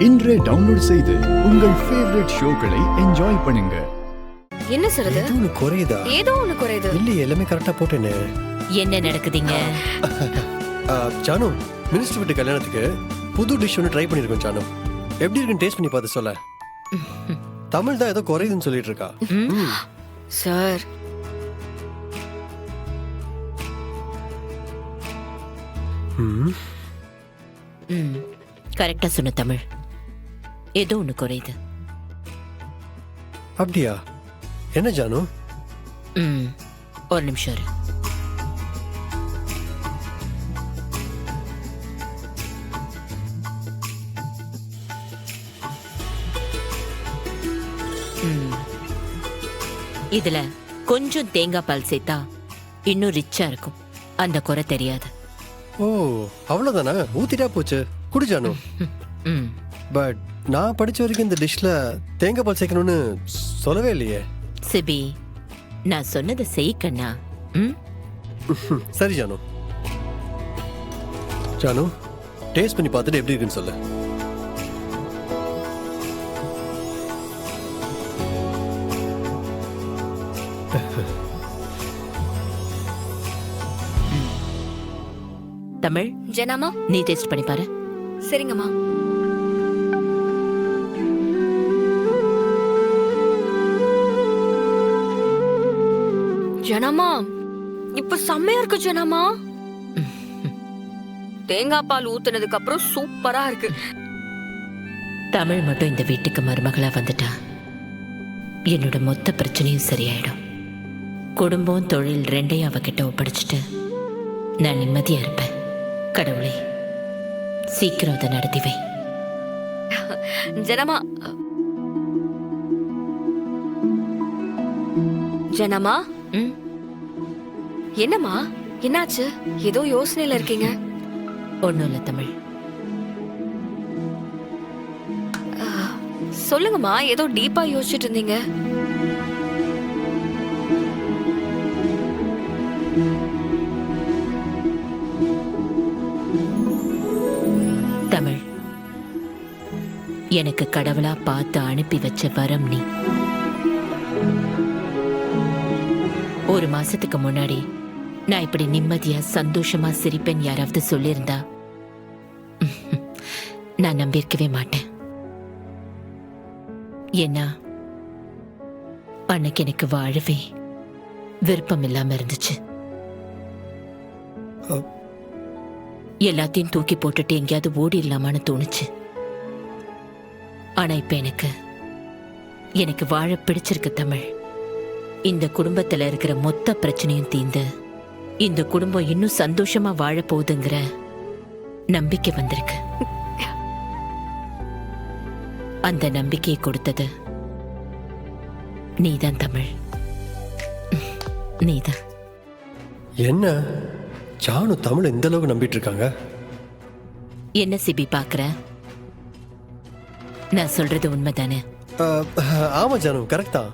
இன்றே டவுன்லோட் செய்து உங்கள் ஃபேவரட் ஷோக்களை என்ஜாய் பண்ணுங்க. என்ன சொல்றது? ஒன்னு குறையுதா? ஏதோ ஒன்னு குறையுது. இல்ல எல்லாமே கரெக்டா போட்டேனே. என்ன நடக்குதுங்க? ஜானு, மினிஸ்டர் வீட்டு கல்யாணத்துக்கு புது டிஷ் ஒன்று ட்ரை பண்ணிருக்கோம் ஜானு. எப்படி இருக்குன்னு டேஸ்ட் பண்ணி பார்த்து சொல்ல. தமிழ் தான் ஏதோ குறையுதுன்னு சொல்லிட்டு இருக்கா. சார், கரெக்டா சொன்ன தமிழ். ஏதோ ஒண்ணு குறையுது. அப்படியா? என்ன ஜானு? ஒரு நிமிஷம் இரு. இதுல கொஞ்சம் தேங்காய் பால் சேர்த்தா இன்னும் ரிச்சா இருக்கும். அந்த குறை தெரியாது. ஓ, அவ்வளவுதானே? ஊத்திட்டா போச்சு. குடி ஜானு. பட் நான் படிச்ச வரைக்கும் இந்த டிஷ்ல தேங்காய் பால் சேர்க்கணும்னு சொல்லவே இல்லையே. சிபி, நான் சொன்னதை செய் கண்ணா. சரி ஜானு. ஜானு, டேஸ்ட் பண்ணி பார்த்துட்டு எப்படி இருக்குன்னு சொல்லு. தமிழ், ஜனாமா, நீ டேஸ்ட் பண்ணி பாரு. சரிங்கம்மா. ஜனாமா, இப்ப செம்மையா இருக்கு ஜனாமா. தேங்காய் பால் ஊத்துனதுக்கு அப்புறம் சூப்பரா இருக்கு. தமிழ் மட்டும் இந்த வீட்டுக்கு மருமகளா வந்துட்டா என்னோட மொத்த பிரச்சனையும் சரியாயிடும். குடும்பம் தொழில் ரெண்டையும் அவகிட்ட ஒப்படைச்சிட்டு நான் நிம்மதியா இருப்பேன். கடவுளே, சீக்கிரம் அதை நடத்தி வை. ஜனமா, ஜனமா, என்னம்மா, என்னாச்சு? ஏதோ யோசனையில இருக்கீங்க. ஒண்ணும் இல்ல தமிழ். சொல்லுங்கம்மா, ஏதோ டீப்பா யோசிச்சுட்டு இருந்தீங்க. தமிழ், எனக்கு கடவுளா பார்த்து அனுப்பி வச்ச வரம் நீ. ஒரு மாசத்துக்கு முன்னாடி நான் இப்படி நிம்மதியா சந்தோஷமா சிரிப்பேன் யாராவது சொல்லியிருந்தா நான் நம்பியிருக்கவே மாட்டேன். ஏன்னா அன்னைக்கு எனக்கு வாழவே விருப்பம் இல்லாம இருந்துச்சு. எல்லாத்தையும் தூக்கி போட்டுட்டு எங்கேயாவது ஓடிடலாமான்னு தோணுச்சு. ஆனா இப்ப எனக்கு வாழ பிடிச்சிருக்கு தமிழ். இந்த குடும்பத்துல இருக்கிற மொத்த பிரச்சனையும் தீர்ந்து இந்த குடும்பம் இன்னும் சந்தோஷமா வாழ போகுதுங்கிற நம்பிக்கை வந்திருக்கு. அந்த நம்பிக்கையை கொடுத்தது நீதான் தமிழ், நீதான். என்ன ஜானு தமிழ் இந்த அளவுக்கு நம்பிட்டு இருக்காங்க? என்ன சிபி பாக்குற? நான் சொல்றது உண்மைதானே? ஆமா ஜானு, கரெக்ட் தான்.